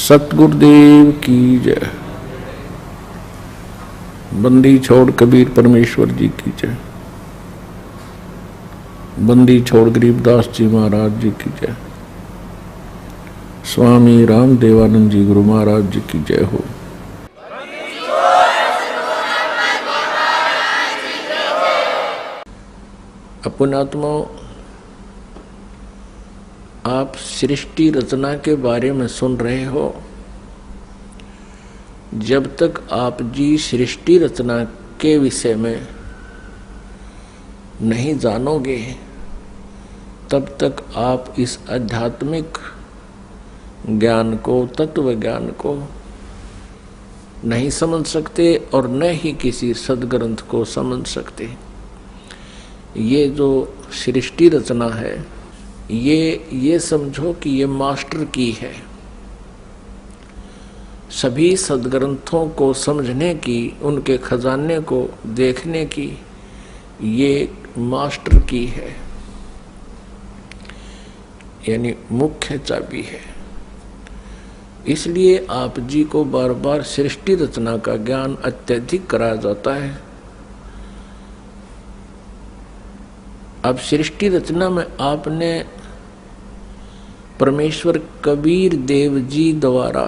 सतगुरुदेव की जय। बंदी छोड़ कबीर परमेश्वर जी की जय। बंदी छोड़ गरीबदास जी महाराज जी की जय। स्वामी राम देवानंद जी गुरु महाराज जी की जय हो। पुण्यात्माओं, आप सृष्टि रचना के बारे में सुन रहे हो। जब तक आप जी सृष्टि रचना के विषय में नहीं जानोगे तब तक आप इस आध्यात्मिक ज्ञान को, तत्व ज्ञान को नहीं समझ सकते और न ही किसी सदग्रंथ को समझ सकते। ये जो सृष्टि रचना है, ये समझो कि ये मास्टर की है। सभी सदग्रंथों को समझने की, उनके खजाने को देखने की ये मास्टर की है, यानी मुख्य चाबी है। इसलिए आप जी को बार बार सृष्टि रचना का ज्ञान अत्यधिक कराया जाता है। अब सृष्टि रचना में आपने परमेश्वर कबीर देव जी द्वारा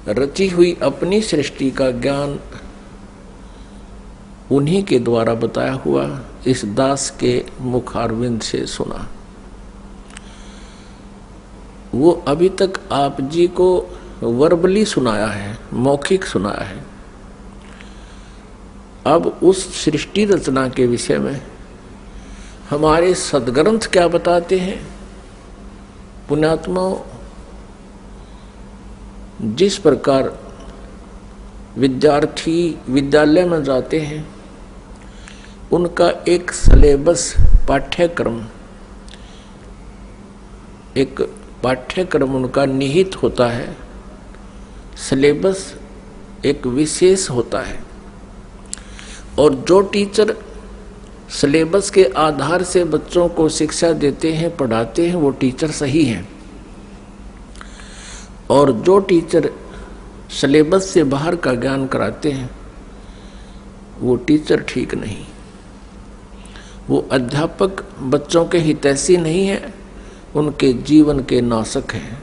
रची हुई अपनी सृष्टि का ज्ञान उन्हीं के द्वारा बताया हुआ इस दास के मुखारविंद से सुना। वो अभी तक आप जी को वर्बली सुनाया है, मौखिक सुनाया है। अब उस सृष्टि रचना के विषय में हमारे सदग्रंथ क्या बताते हैं। पुण्यात्माओं, जिस प्रकार विद्यार्थी विद्यालय में जाते हैं, उनका एक सिलेबस पाठ्यक्रम उनका निहित होता है। सिलेबस एक विशेष होता है और जो टीचर सिलेबस के आधार से बच्चों को शिक्षा देते हैं, पढ़ाते हैं, वो टीचर सही हैं। और जो टीचर सिलेबस से बाहर का ज्ञान कराते हैं, वो टीचर ठीक नहीं। वो अध्यापक बच्चों के हितैषी नहीं है, उनके जीवन के नाशक हैं।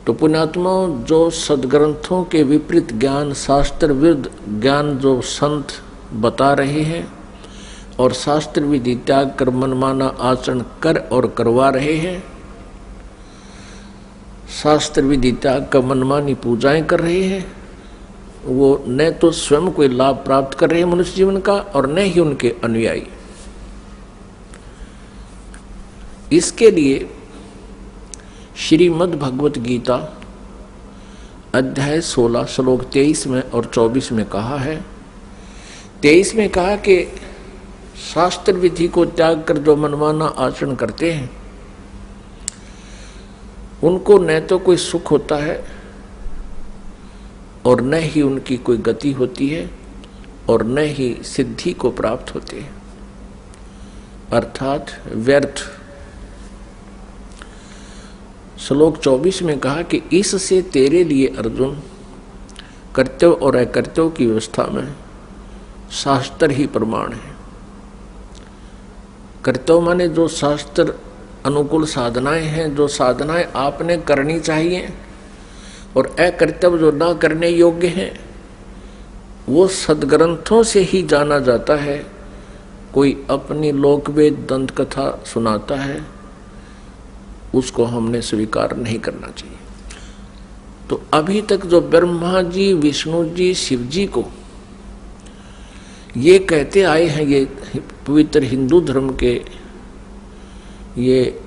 तो पुण्यात्माओं, जो सदग्रंथों के विपरीत ज्ञान, शास्त्र विरुद्ध ज्ञान जो संत बता रहे हैं और शास्त्र विधि त्याग कर मनमाना आचरण कर और करवा रहे हैं, शास्त्र विधि त्याग कर मनमानी पूजाएं कर रहे हैं, वो न तो स्वयं कोई लाभ प्राप्त कर रहे हैं मनुष्य जीवन का और न ही उनके अनुयायी। इसके लिए श्रीमद् भगवत गीता अध्याय 16 श्लोक 23 में और 24 में कहा है। 23 में कहा कि शास्त्र विधि को त्याग कर जो मनमाना आचरण करते हैं, उनको न तो कोई सुख होता है और न ही उनकी कोई गति होती है और न ही सिद्धि को प्राप्त होते हैं, अर्थात व्यर्थ। श्लोक 24 में कहा कि इससे तेरे लिए अर्जुन कर्तव्य और अकर्तव्य की व्यवस्था में शास्त्र ही प्रमाण है। कर्तव्य माने जो शास्त्र अनुकूल साधनाएं हैं, जो साधनाएं आपने करनी चाहिए, और अकर्तव्य जो ना करने योग्य हैं, वो सदग्रंथों से ही जाना जाता है। कोई अपनी लोकवेद दंत कथा सुनाता है, उसको हमने स्वीकार नहीं करना चाहिए। तो अभी तक जो ब्रह्मा जी, विष्णु जी, शिव जी को ये कहते आए हैं, ये पवित्र हिंदू धर्म के ये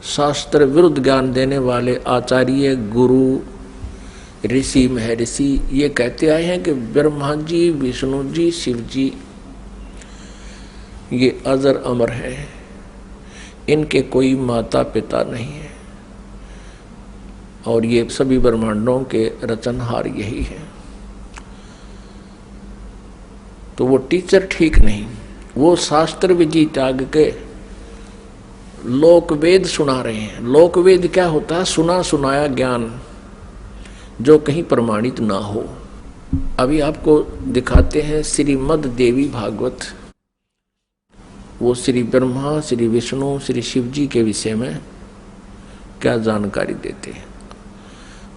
शास्त्र विरुद्ध ज्ञान देने वाले आचार्य, गुरु, ऋषि, महर्षि, ये कहते आए हैं कि ब्रह्मा जी, विष्णु जी, शिव जी ये अजर अमर हैं, इनके कोई माता पिता नहीं है और ये सभी ब्रह्मांडों के रचनहार यही है। तो वो टीचर ठीक नहीं, वो शास्त्र विधि त्याग के लोकवेद सुना रहे हैं। लोकवेद क्या होता है? सुना सुनाया ज्ञान जो कहीं प्रमाणित ना हो। अभी आपको दिखाते हैं श्रीमद् देवी भागवत। वो श्री ब्रह्मा, श्री विष्णु, श्री शिव जी के विषय में क्या जानकारी देते हैं।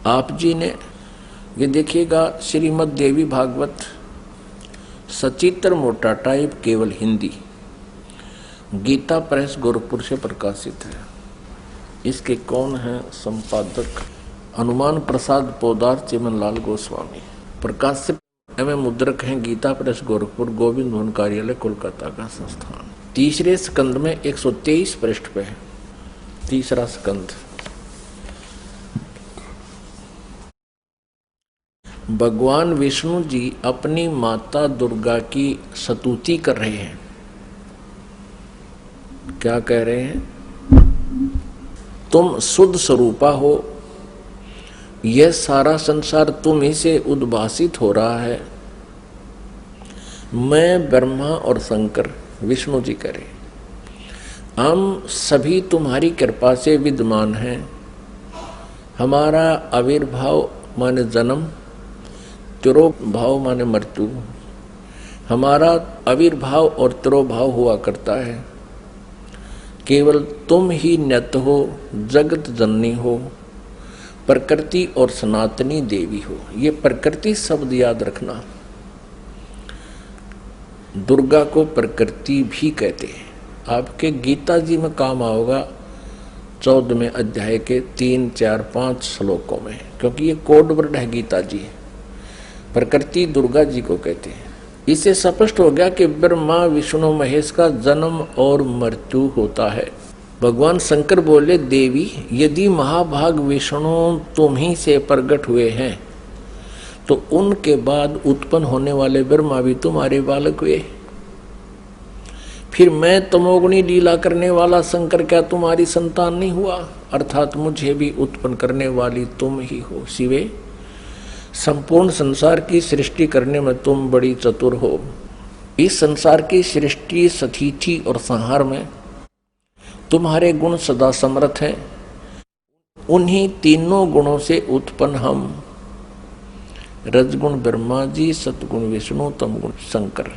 आप जी ने ये देखिएगा, श्रीमद् देवी भागवत सचित्र मोटा टाइप, केवल हिंदी, गीता प्रेस गोरखपुर से प्रकाशित है। इसके कौन है संपादक? हनुमान प्रसाद पोदार, चिमनलाल गोस्वामी। प्रकाशक एवं मुद्रक हैं गीता प्रेस गोरखपुर, गोविंद भवन कार्यालय, कोलकाता का संस्थान। तीसरे स्कंद में 123 पृष्ठ पे है, तीसरा स्कंद। भगवान विष्णु जी अपनी माता दुर्गा की स्तुति कर रहे हैं। क्या कह रहे हैं? तुम शुद्ध स्वरूपा हो, यह सारा संसार तुम ही से उद्भासित हो रहा है। मैं, ब्रह्मा और शंकर, विष्णु जी कह रहे, हम सभी तुम्हारी कृपा से विद्यमान हैं। हमारा आविर्भाव माने जन्म, तिरोभाव माने मृत्यु, हमारा आविर्भाव और तिरोभाव हुआ करता है। केवल तुम ही नित्य हो, जगत जननी हो, प्रकृति और सनातनी देवी हो। ये प्रकृति शब्द याद रखना। दुर्गा को प्रकृति भी कहते हैं। आपके गीता जी में काम आओगा 14वें अध्याय के 3, 4, 5 श्लोकों में, क्योंकि ये कोड वर्ड है गीता जी। प्रकृति दुर्गा जी को कहते हैं। इससे स्पष्ट हो गया कि ब्रह्मा विष्णु महेश का जन्म और मृत्यु होता है। भगवान शंकर बोले, देवी यदि महाभाग विष्णु तुम ही से प्रकट हुए हैं तो उनके बाद उत्पन्न होने वाले ब्रह्मा भी तुम्हारे बालक हुए। फिर मैं तमोगुणी लीला करने वाला शंकर क्या तुम्हारी संतान नहीं हुआ? अर्थात मुझे भी उत्पन्न करने वाली तुम ही हो। शिवे, संपूर्ण संसार की सृष्टि करने में तुम बड़ी चतुर हो। इस संसार की सृष्टि, स्थिति और संहार में तुम्हारे गुण सदा समर्थ हैं। उन्हीं तीनों गुणों से उत्पन्न हम, रजगुण ब्रह्मा जी, सतगुण विष्णु, तमगुण शंकर,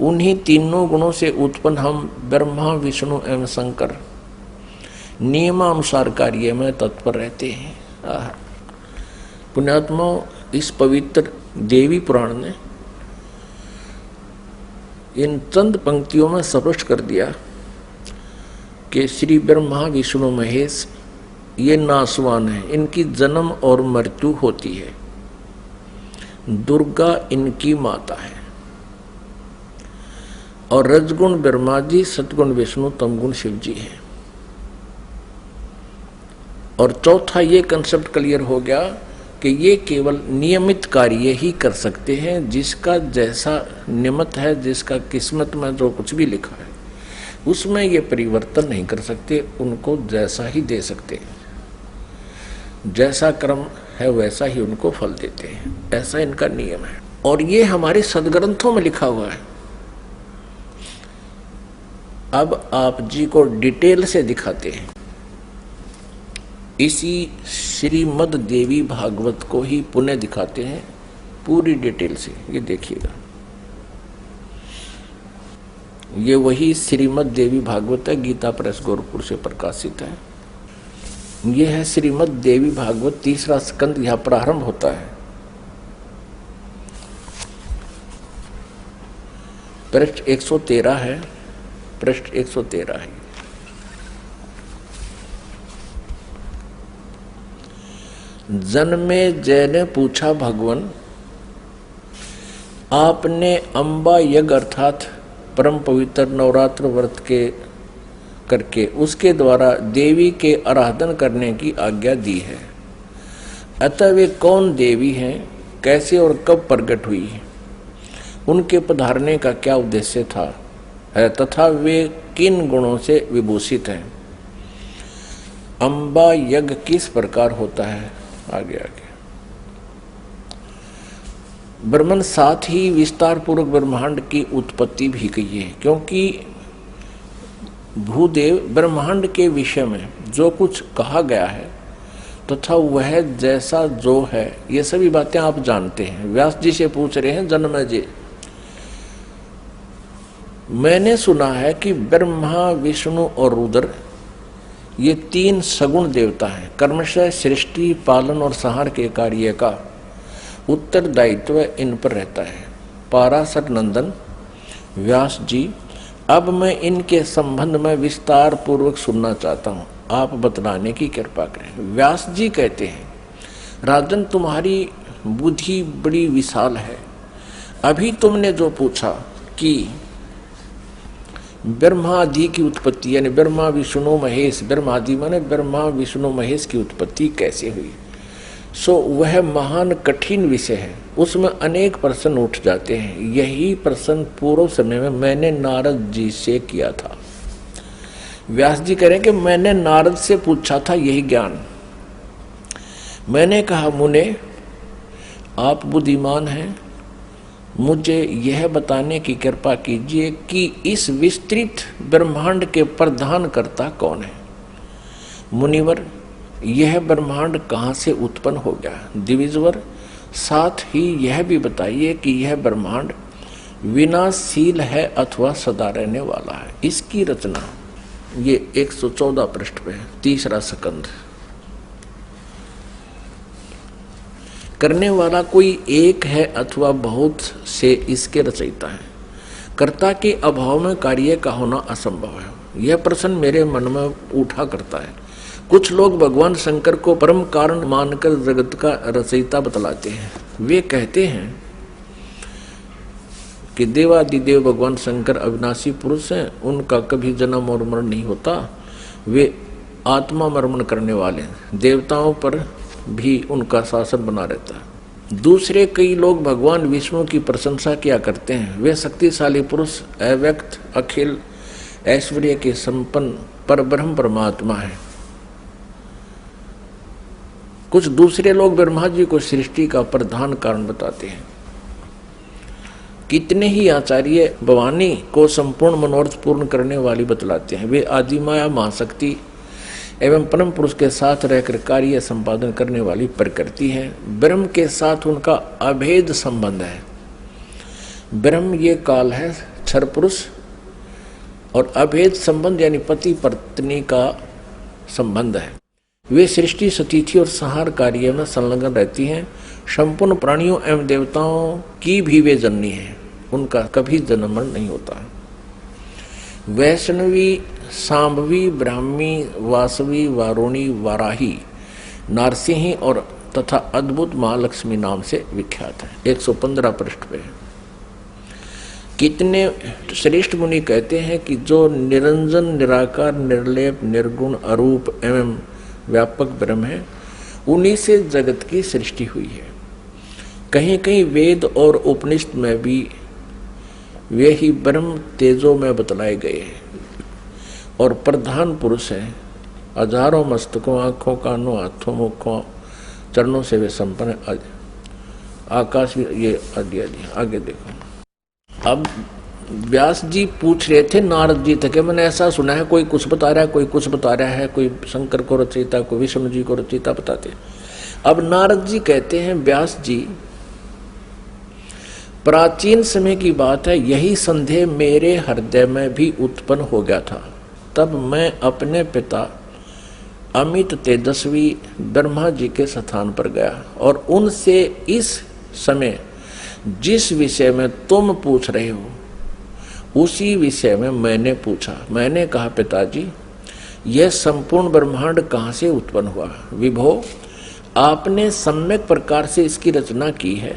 उन्हीं तीनों गुणों से उत्पन्न हम ब्रह्मा, विष्णु एवं शंकर नियमानुसार कार्य में तत्पर रहते हैं। पुण्यात्मा, इस पवित्र देवी पुराण ने इन चंद पंक्तियों में स्पष्ट कर दिया कि श्री ब्रह्मा विष्णु महेश ये नासवान है, इनकी जन्म और मृत्यु होती है। दुर्गा इनकी माता है और रजगुण ब्रह्मा जी, सतगुण विष्णु, तमगुण शिव जी है। और चौथा ये कंसेप्ट क्लियर हो गया कि ये केवल नियमित कार्य ही कर सकते हैं। जिसका जैसा नियमित है, जिसका किस्मत में जो कुछ भी लिखा है उसमें ये परिवर्तन नहीं कर सकते, उनको जैसा ही दे सकते हैं। जैसा कर्म है वैसा ही उनको फल देते हैं, ऐसा इनका नियम है। और ये हमारे सदग्रंथों में लिखा हुआ है। अब आप जी को डिटेल से दिखाते हैं। इसी श्रीमद् देवी भागवत को ही पुनः दिखाते हैं पूरी डिटेल से। ये देखिएगा, ये वही श्रीमद् देवी भागवत है, गीता प्रेस गोरखपुर से प्रकाशित है। ये है श्रीमद् देवी भागवत, तीसरा स्कंद यहां प्रारंभ होता है। पृष्ठ 113 है, पृष्ठ 113 है। जन्मे जय ने पूछा, भगवान आपने अंबा यज्ञ अर्थात परम पवित्र नवरात्र व्रत के करके उसके द्वारा देवी के आराधन करने की आज्ञा दी है। अतः वे कौन देवी हैं, कैसे और कब प्रकट हुई, उनके पधारने का क्या उद्देश्य था है, तथा वे किन गुणों से विभूषित हैं। अंबा यज्ञ किस प्रकार होता है, आगे आगे ब्रह्मन साथ ही विस्तार पूर्वक ब्रह्मांड की उत्पत्ति भी कही है। क्योंकि भूदेव ब्रह्मांड के विषय में जो कुछ कहा गया है तथा वह जैसा जो है, ये सभी बातें आप जानते हैं। व्यास जी से पूछ रहे हैं, जन्मेजय जी, मैंने सुना है कि ब्रह्मा, विष्णु और रुद्र ये तीन सगुण देवता हैं। कर्मशः सृष्टि, पालन और संहार के कार्य का उत्तरदायित्व इन पर रहता है। पाराशर नंदन व्यास जी, अब मैं इनके संबंध में विस्तार पूर्वक सुनना चाहता हूँ, आप बतलाने की कृपा करें। व्यास जी कहते हैं, राजन तुम्हारी बुद्धि बड़ी विशाल है। अभी तुमने जो पूछा कि ब्रह्मादि की उत्पत्ति, यानी ब्रह्मा विष्णु महेश, ब्रह्मादि माने ब्रह्मा विष्णु महेश की उत्पत्ति कैसे हुई, सो वह महान कठिन विषय है। उसमें अनेक प्रश्न उठ जाते हैं। यही प्रश्न पूर्व समय में मैंने नारद जी से किया था। व्यास जी कह रहे हैं कि मैंने नारद से पूछा था यही ज्ञान। मैंने कहा, मुने आप बुद्धिमान हैं, मुझे यह बताने की कृपा कीजिए कि इस विस्तृत ब्रह्मांड के प्रधान कर्ता कौन है। मुनिवर, यह ब्रह्मांड कहाँ से उत्पन्न हो गया। द्विजवर, साथ ही यह भी बताइए कि यह ब्रह्मांड विनाशशील है अथवा सदा रहने वाला है। इसकी रचना ये 114 पृष्ठ पे है, तीसरा स्कंध। करने वाला कोई एक है अथवा बहुत से इसके रचयिता है। कर्ता के अभाव में कार्य का होना असंभव है। यह प्रश्न मेरे मन में उठा करता है। कुछ लोग भगवान शंकर को परम कारण मानकर जगत का रचयिता बतलाते हैं। वे कहते हैं कि देवादिदेव भगवान शंकर अविनाशी पुरुष हैं, उनका कभी जन्म और मरण नहीं होता, वे आत्मा मर्मण करने वाले हैं, देवताओं पर भी उनका शासन बना रहता है। दूसरे कई लोग भगवान विष्णु की प्रशंसा किया करते हैं। वे शक्तिशाली पुरुष, अव्यक्त, अखिल ऐश्वर्य के संपन्न परब्रह्म परमात्मा है। कुछ दूसरे लोग ब्रह्मा जी को सृष्टि का प्रधान कारण बताते हैं। कितने ही आचार्य भवानी को संपूर्ण मनोरथ पूर्ण करने वाली बतलाते हैं। वे आदिमाया महाशक्ति एवं परम पुरुष के साथ रहकर कार्य संपादन करने वाली प्रकृति है। ब्रह्म के साथ उनका अभेद संबंध है। ब्रह्म ये काल है, क्षर पुरुष, और अभेद संबंध यानी पति पत्नी का संबंध है। वे सृष्टि, स्थिति और संहार कार्य में संलग्न रहती हैं। संपूर्ण प्राणियों एवं देवताओं की भी वे जननी है। उनका कभी जन्म मरण नहीं होता। वैष्णवी, सांभवी, ब्राह्मी, वासवी, वारुणी, वाराही, नारसिंही और तथा अद्भुत महालक्ष्मी नाम से विख्यात है। 115 पृष्ठ पे। कितने श्रेष्ठ मुनि कहते हैं कि जो निरंजन, निराकार, निर्लेप, निर्गुण, अरूप एवं व्यापक ब्रह्म है, उन्हीं से जगत की सृष्टि हुई है। कहीं कहीं वेद और उपनिषद में भी वे ही ब्रह्म तेजो में बतलाए गए हैं और प्रधान पुरुष हैं। हजारों मस्तकों, आंखों, कानों, हाथों, मुखों, चरणों से वे संपन्न आकाश भी ये आगे देखो। अब व्यास जी पूछ रहे थे नारद जी तक, मैंने ऐसा सुना है कोई कुछ बता रहा है, कोई कुछ बता रहा है, कोई शंकर को रचयिता, कोई विष्णु जी को रचयिता बताते हैं। अब नारद जी कहते हैं, व्यास जी, प्राचीन समय की बात है, यही संदेह मेरे हृदय में भी उत्पन्न हो गया था। तब मैं अपने पिता अमित तेजस्वी ब्रह्मा जी के स्थान पर गया और उनसे इस समय जिस विषय में तुम पूछ रहे हो उसी विषय में मैंने पूछा। मैंने कहा, पिताजी, यह संपूर्ण ब्रह्मांड कहाँ से उत्पन्न हुआ। विभो, आपने सम्यक प्रकार से इसकी रचना की है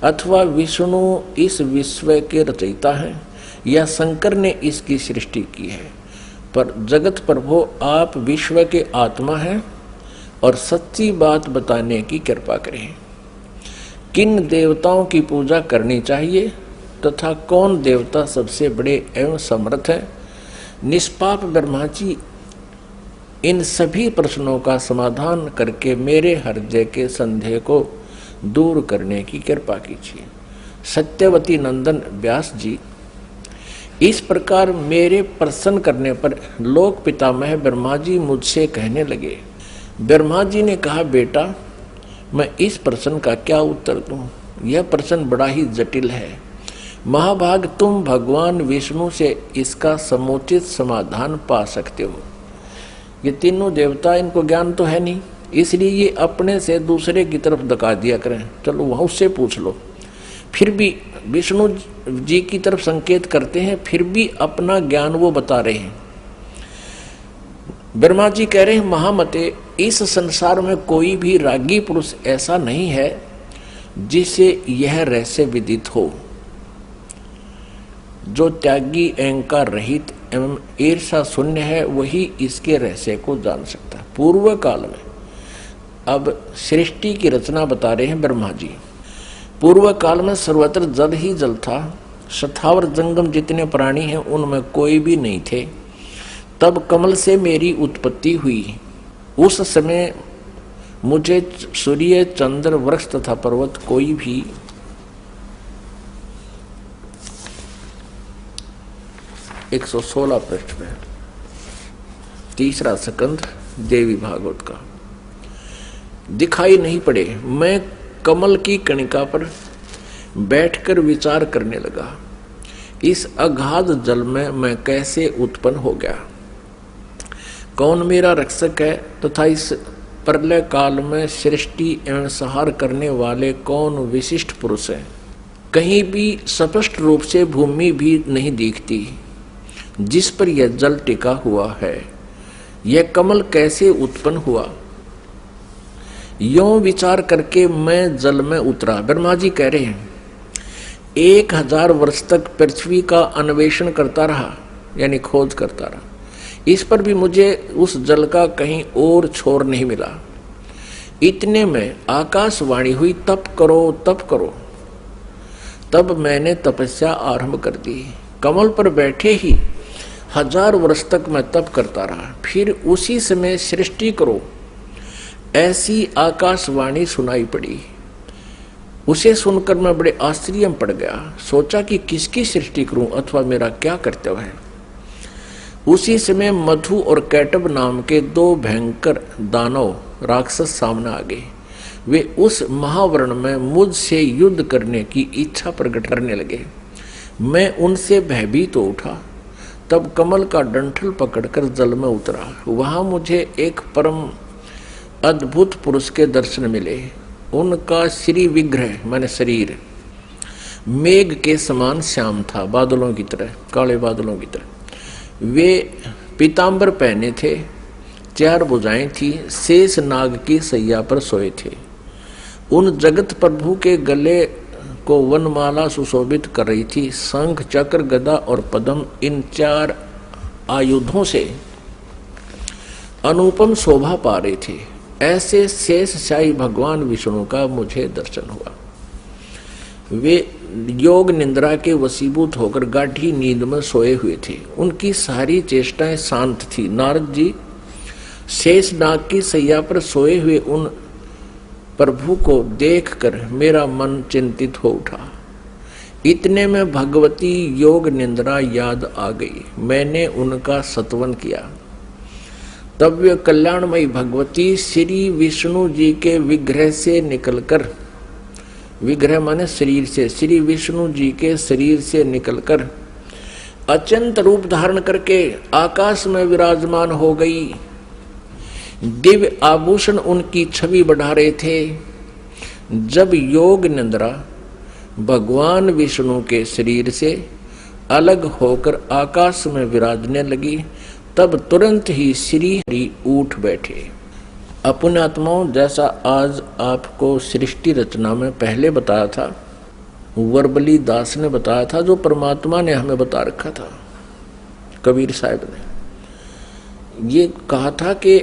अथवा विष्णु इस विश्व के रचयिता हैं या शंकर ने इसकी सृष्टि की है, पर जगत प्रभु आप विश्व के आत्मा हैं और सच्ची बात बताने की कृपा करें। किन देवताओं की पूजा करनी चाहिए तथा कौन देवता सबसे बड़े एवं समर्थ है। निष्पाप ब्रह्मा जी, इन सभी प्रश्नों का समाधान करके मेरे हृदय के संदेह को दूर करने की कृपा कीजिए। सत्यवती नंदन व्यास जी, इस प्रकार मेरे प्रसन्न करने पर लोक पितामह ब्रह्मा जी मुझसे कहने लगे। ब्रह्मा जी ने कहा, बेटा मैं इस प्रश्न का क्या उत्तर दूं? यह प्रश्न बड़ा ही जटिल है। महाभाग, तुम भगवान विष्णु से इसका समुचित समाधान पा सकते हो। ये तीनों देवता, इनको ज्ञान तो है नहीं, इसलिए ये अपने से दूसरे की तरफ धका दिया करें। चलो वहाँ उससे पूछ लो। फिर भी विष्णु जी की तरफ संकेत करते हैं, फिर भी अपना ज्ञान वो बता रहे हैं। ब्रह्मा जी कह रहे हैं, महामते, इस संसार में कोई भी रागी पुरुष ऐसा नहीं है जिसे यह रहस्य विदित हो। जो त्यागी, अहंकार रहित एवं ईर्षा शून्य है, वही इसके रहस्य को जान सकता है। पूर्व काल में, अब सृष्टि की रचना बता रहे हैं ब्रह्मा जी। पूर्व काल में सर्वत्र जल ही जल था। स्थावर जंगम जितने प्राणी हैं उनमें कोई भी नहीं थे। तब कमल से मेरी उत्पत्ति हुई। उस समय मुझे सूर्य, चंद्र, वृक्ष तथा पर्वत कोई भी 116 पृष्ठ में 3रा स्कंध देवी भागवत का दिखाई नहीं पड़े। मैं कमल की कणिका पर बैठकर विचार करने लगा, इस अगाध जल में मैं कैसे उत्पन्न हो गया, कौन मेरा रक्षक है तथा इस प्रलय काल में सृष्टि एवं संहार करने वाले कौन विशिष्ट पुरुष हैं। कहीं भी स्पष्ट रूप से भूमि भी नहीं दिखती जिस पर यह जल टिका हुआ है। यह कमल कैसे उत्पन्न हुआ, यों विचार करके मैं जल में उतरा। ब्रह्मा जी कह रहे हैं, 1000 वर्ष तक पृथ्वी का अन्वेषण करता रहा, यानी खोज करता रहा। इस पर भी मुझे उस जल का कहीं और छोर नहीं मिला। इतने में आकाशवाणी हुई, तप करो तप करो। तब मैंने तपस्या आरंभ कर दी। कमल पर बैठे ही 1000 वर्ष तक मैं तप करता रहा। फिर उसी समय सृष्टि करो, ऐसी आकाशवाणी सुनाई पड़ी। उसे सुनकर मैं बड़े आश्चर्य में पड़ गया। सोचा कि किसकी सृष्टि करूं अथवा मेरा क्या कर्तव्य है। उसी समय मधु और कैटब नाम के 2 भयंकर दानव राक्षस सामने आ गए। वे उस महावर्ण में मुझसे युद्ध करने की इच्छा प्रकट करने लगे। मैं उनसे भयभीत हो उठा। तब कमल का डंठल पकड़कर जल में उतरा। वहां मुझे एक परम अद्भुत पुरुष के दर्शन मिले। उनका श्री विग्रह माने शरीर मेघ के समान श्याम था, बादलों की तरह, काले बादलों की तरह। वे पीतांबर पहने थे, 4 भुजाएं थी, शेष नाग की सैया पर सोए थे। उन जगत प्रभु के गले को वनमाला सुशोभित कर रही थी। शंख, चक्र, गदा और पद्म, इन 4 आयुधों से अनुपम शोभा पा रहे थे। ऐसे शेष शाही भगवान विष्णु का मुझे दर्शन हुआ। वे योग निंद्रा के वशीभूत होकर गाढ़ी नींद में सोए हुए थे। उनकी सारी चेष्टाएं शांत थी। नारद जी शेष नाग की सैया पर सोए हुए उन प्रभु को देखकर मेरा मन चिंतित हो उठा। इतने में भगवती योग निंद्रा याद आ गई। मैंने उनका सत्वन किया। तब वे कल्याणमयी भगवती श्री विष्णु जी के विग्रह से निकलकर, विग्रह माने शरीर से, श्री विष्णु जी के शरीर से निकलकर अत्यंत रूप धारण करके आकाश में विराजमान हो गई। दिव्य आभूषण उनकी छवि बढ़ा रहे थे। जब योग निंद्रा भगवान विष्णु के शरीर से अलग होकर आकाश में विराजने लगी, तब तुरंत ही श्री हरि उठ बैठे। अपने आत्माओं, जैसा आज आपको सृष्टि रचना में पहले बताया था, वर्बली दास ने बताया था, जो परमात्मा ने हमें बता रखा था, कबीर साहब ने ये कहा था कि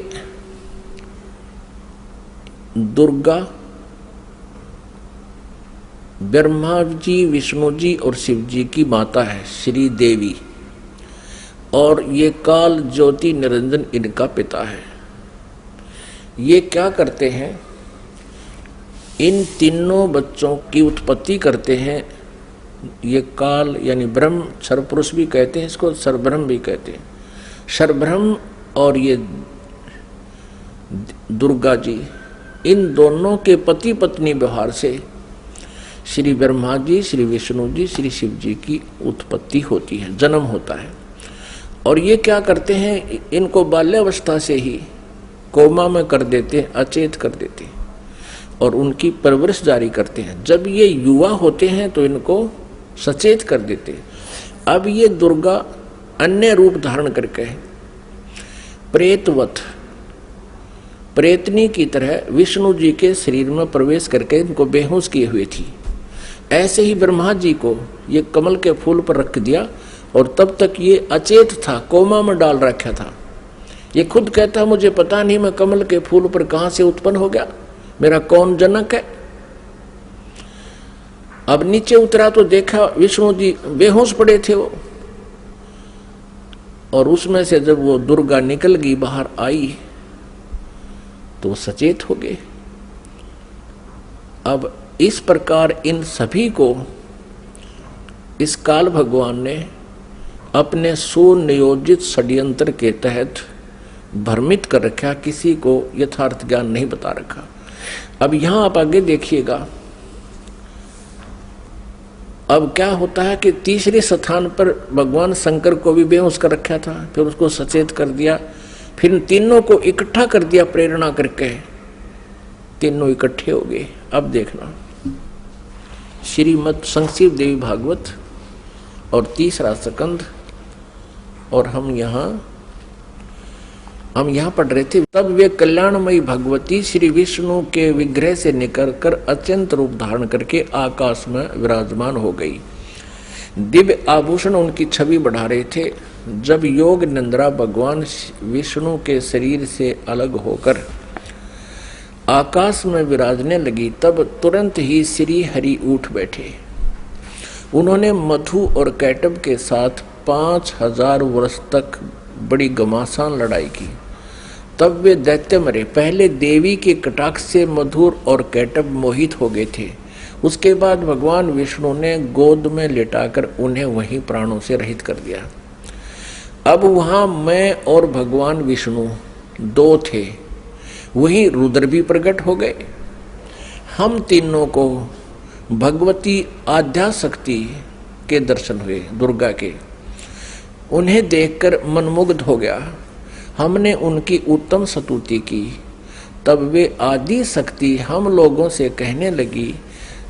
दुर्गा ब्रह्मा जी, विष्णु जी और शिव जी की माता है, श्री देवी, और ये काल ज्योति निरंजन इनका पिता है। ये क्या करते हैं, इन तीनों बच्चों की उत्पत्ति करते हैं ये काल यानी ब्रह्म, सर्वपुरुष भी कहते हैं इसको, सर्वब्रह्म भी कहते हैं। सर्वब्रह्म और ये दुर्गा जी, इन दोनों के पति पत्नी व्यवहार से श्री ब्रह्मा जी, श्री विष्णु जी, श्री शिव जी की उत्पत्ति होती है, जन्म होता है। और ये क्या करते हैं, इनको बाल्यावस्था से ही कोमा में कर देते, अचेत कर देते और उनकी परवरिश जारी करते हैं। जब ये युवा होते हैं तो इनको सचेत कर देते। अब ये दुर्गा अन्य रूप धारण करके प्रेतवत, प्रेतनी की तरह विष्णु जी के शरीर में प्रवेश करके इनको बेहोश किए हुए थी। ऐसे ही ब्रह्मा जी को ये कमल के फूल पर रख दिया और तब तक ये अचेत था, कोमा में डाल रखा था। ये खुद कहता मुझे पता नहीं मैं कमल के फूल पर कहां से उत्पन्न हो गया, मेरा कौन जनक है। अब नीचे उतरा तो देखा विष्णु जी बेहोश पड़े थे वो, और उसमें से जब वो दुर्गा निकल गई, बाहर आई तो वो सचेत हो गए। अब इस प्रकार इन सभी को इस काल भगवान ने अपने सुनियोजित षड्यंत्र के तहत भ्रमित कर रखा, किसी को यथार्थ ज्ञान नहीं बता रखा। अब यहां आप आगे देखिएगा, अब क्या होता है कि तीसरे स्थान पर भगवान शंकर को भी बेहोश कर रखा था, फिर उसको सचेत कर दिया, फिर तीनों को इकट्ठा कर दिया प्रेरणा करके, तीनों इकट्ठे हो गए। अब देखना श्रीमद् संक्षिप्त देवी भागवत और तीसरा स्कंद, और हम यहाँ पढ़ रहे थे। तब वे कल्याणमयी भगवती श्री विष्णु के विग्रह से निकलकर अत्यंत रूप धारण करके आकाश में विराजमान हो गई। दिव्य आभूषण उनकी छवि बढ़ा रहे थे। जब योग निंद्रा भगवान विष्णु के शरीर से अलग होकर आकाश में विराजने लगी, तब तुरंत ही श्री हरि उठ बैठे। उन्होंने मधु और कैटब के साथ 5000 वर्ष तक बड़ी घमासान लड़ाई की। तब वे दैत्य मरे। पहले देवी के कटाक्ष से मधुर और कैटब मोहित हो गए थे। उसके बाद भगवान विष्णु ने गोद में लेटाकर उन्हें वहीं प्राणों से रहित कर दिया। अब वहां मैं और भगवान विष्णु दो थे, वहीं रुद्र भी प्रकट हो गए। हम तीनों को भगवती आद्या शक्ति के दर्शन हुए, दुर्गा के। उन्हें देखकर मनमुग्ध हो गया। हमने उनकी उत्तम स्तुति की। तब वे आदि शक्ति हम लोगों से कहने लगी।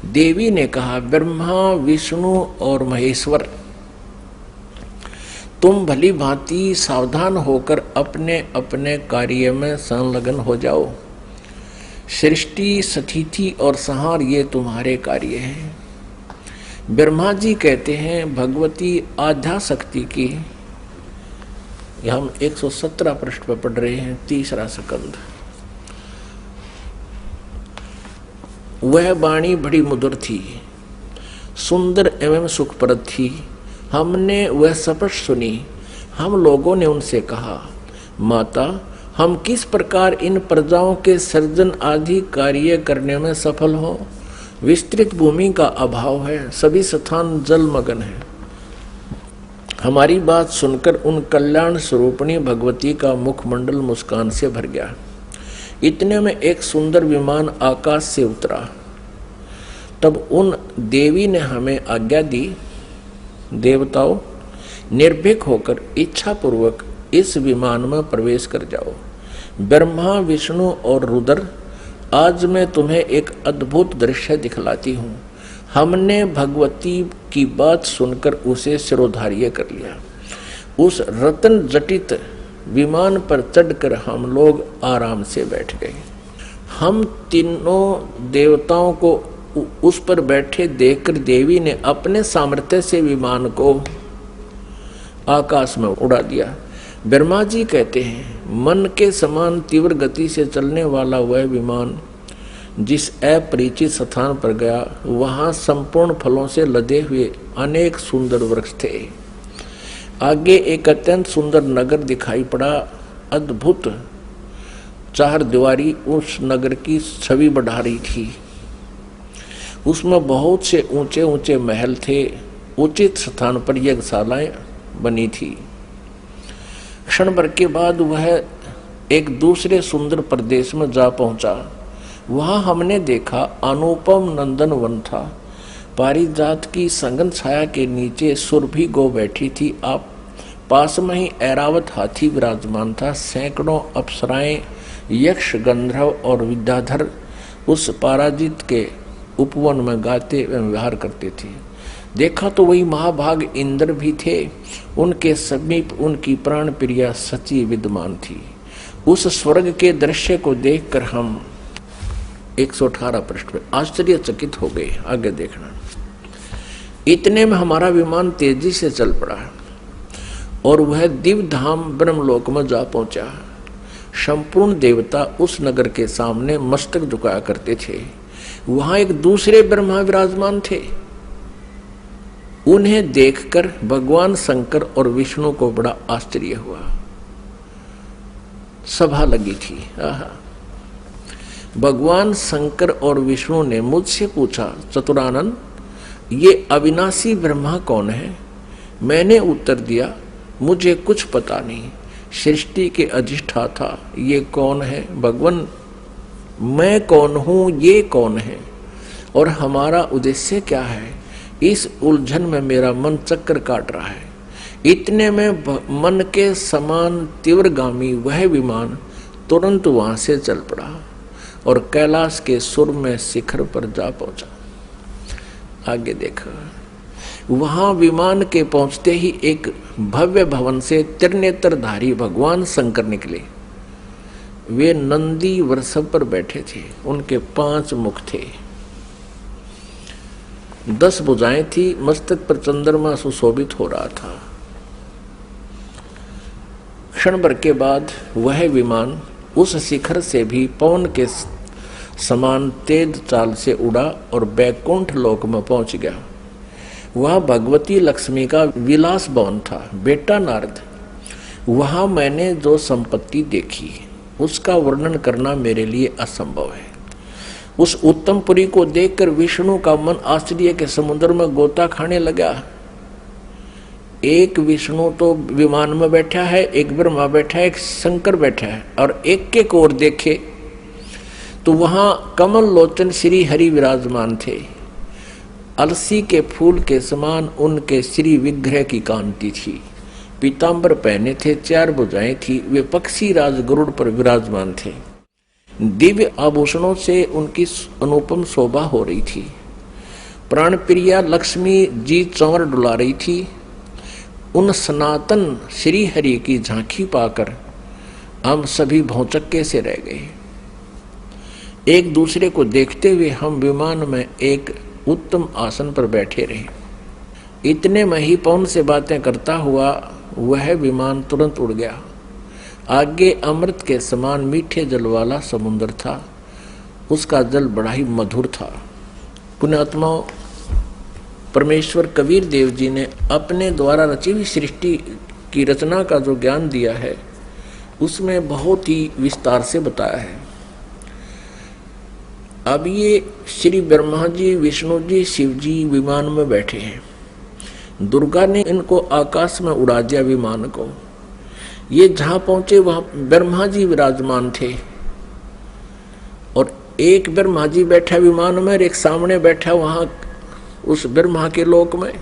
देवी ने कहा, ब्रह्मा विष्णु और महेश्वर, तुम भली भांति सावधान होकर अपने अपने कार्य में संलग्न हो जाओ। सृष्टि, स्थिति और संहार ये तुम्हारे कार्य हैं। ब्रह्मा जी कहते हैं भगवती आद्या शक्ति की, हम 117 पृष्ठ पर पढ़ रहे हैं, तीसरा स्कंद। वह वाणी बड़ी मधुर थी, सुंदर एवं सुखप्रद थी। हमने वह स्पष्ट सुनी। हम लोगों ने उनसे कहा, माता, हम किस प्रकार इन प्रजाओं के सर्जन आदि कार्य करने में सफल हो? विस्तृत भूमि का अभाव है, सभी स्थान जलमग्न है। हमारी बात सुनकर उन कल्याण स्वरूपिणी भगवती का मुखमंडल मुस्कान से भर गया। इतने में एक सुंदर विमान आकाश से उतरा। तब उन देवी ने हमें आज्ञा दी, देवताओं, निर्भीक होकर इच्छा पूर्वक इस विमान में प्रवेश कर जाओ। ब्रह्मा, विष्णु और रुद्र, आज मैं तुम्हें एक अद्भुत दृश्य दिखलाती हूँ। हमने भगवती की बात सुनकर उसे शिरोधार्य कर लिया। उस रत्न जटित विमान पर चढ़कर हम लोग आराम से बैठ गए। हम तीनों देवताओं को उस पर बैठे देखकर देवी ने अपने सामर्थ्य से विमान को आकाश में उड़ा दिया। ब्रह्मा जी कहते हैं, मन के समान तीव्र गति से चलने वाला वह विमान जिस अपरिचित स्थान पर गया, वहां संपूर्ण फलों से लदे हुए अनेक सुंदर वृक्ष थे। आगे एक अत्यंत सुंदर नगर दिखाई पड़ा। अद्भुत चार दीवारी उस नगर की छवि बढ़ा रही थी। उसमें बहुत से ऊंचे ऊंचे महल थे, उचित स्थान पर यज्ञशालाएं बनी थी। क्षण भर के बाद वह एक दूसरे सुंदर प्रदेश में जा पहुंचा। वहां हमने देखा अनुपम नंदन वन था। पारिजात की संगन छाया के नीचे सुरभि गो बैठी थी। आप पास में ही ऐरावत हाथी विराजमान था। सैकड़ों अप्सराएं, यक्ष, गंधर्व और विद्याधर उस पराजित के उपवन में गाते एवं विहार करते थे। देखा तो वही महाभाग इंद्र भी थे। उनके समीप उनकी प्राण प्रिया सची विद्यमान थी। उस स्वर्ग के दृश्य को देखकर हम 118 पृष्ठ में आश्चर्यचकित हो गए। आगे देखना। इतने में हमारा विमान तेजी से चल पड़ा और वह दिव्य धाम ब्रह्मलोक में जा पहुंचा। संपूर्ण देवता उस नगर के सामने मस्तक झुकाया करते थे। वहां एक दूसरे ब्रह्मा विराजमान थे। उन्हें देखकर भगवान शंकर और विष्णु को बड़ा आश्चर्य हुआ। सभा लगी थी। भगवान शंकर और विष्णु ने मुझसे पूछा, चतुरानन, ये अविनाशी ब्रह्मा कौन है? मैंने उत्तर दिया, मुझे कुछ पता नहीं। सृष्टि के अधिष्ठाता ये कौन है? भगवान, मैं कौन हूं, ये कौन है और हमारा उद्देश्य क्या है? इस उलझन में मेरा मन चक्कर काट रहा है। इतने में मन के समान तीव्रगामी वह विमान तुरंत वहां से चल पड़ा और कैलाश के सुर में शिखर पर जा पहुंचा। आगे देखा। वहां विमान के पहुंचते ही एक भव्य भवन से त्रिनेत्रधारी भगवान शंकर निकले। वे नंदी वृषभ पर बैठे थे। उनके 5 मुख थे, 10 भुजाएं थी। मस्तक पर चंद्रमा सुशोभित हो रहा था। क्षण भर के बाद वह विमान उस शिखर से भी पवन के समान तेज चाल से उड़ा और बैकुंठ लोक में पहुंच गया। वह भगवती लक्ष्मी का विलास भवन था। बेटा नारद, वहां मैंने जो संपत्ति देखी उसका वर्णन करना मेरे लिए असंभव है। उस उत्तमपुरी को देखकर विष्णु का मन आश्चर्य के समुद्र में गोता खाने लगा। एक विष्णु तो विमान में बैठा है, एक ब्रह्मा बैठा है, एक शंकर बैठा है और एक के ओर देखे तो वहां कमल लोचन श्री हरि विराजमान थे। अलसी के फूल के समान उनके श्री विग्रह की कांति थी। पीतांबर पहने थे, 4 भुजाएं थी। वे पक्षी राज गरुड़ पर विराजमान थे। दिव्य आभूषणों से उनकी अनुपम शोभा हो रही थी। प्राण प्रिया लक्ष्मी जी चंवर डुला रही थी। उन सनातन श्री हरि की झांकी पाकर हम सभी भौचक्के से रह गए। एक दूसरे को देखते हुए हम विमान में एक उत्तम आसन पर बैठे रहे। इतने में ही पवन से बातें करता हुआ वह विमान तुरंत उड़ गया। आगे अमृत के समान मीठे जल वाला समुद्र था। उसका जल बड़ा ही मधुर था। पुण्यात्माओं, परमेश्वर कबीर देव जी ने अपने द्वारा रची हुई सृष्टि की रचना का जो ज्ञान दिया है उसमें बहुत ही विस्तार से बताया है। अब ये श्री ब्रह्मा जी, विष्णु जी, शिव जी विमान में बैठे हैं। दुर्गा ने इनको आकाश में उड़ा दिया विमान को। ये जहां पहुंचे वहां ब्रह्मा जी विराजमान थे और एक ब्रह्मा जी बैठा विमान में और एक सामने बैठा वहां उस ब्रह्मा के लोक में।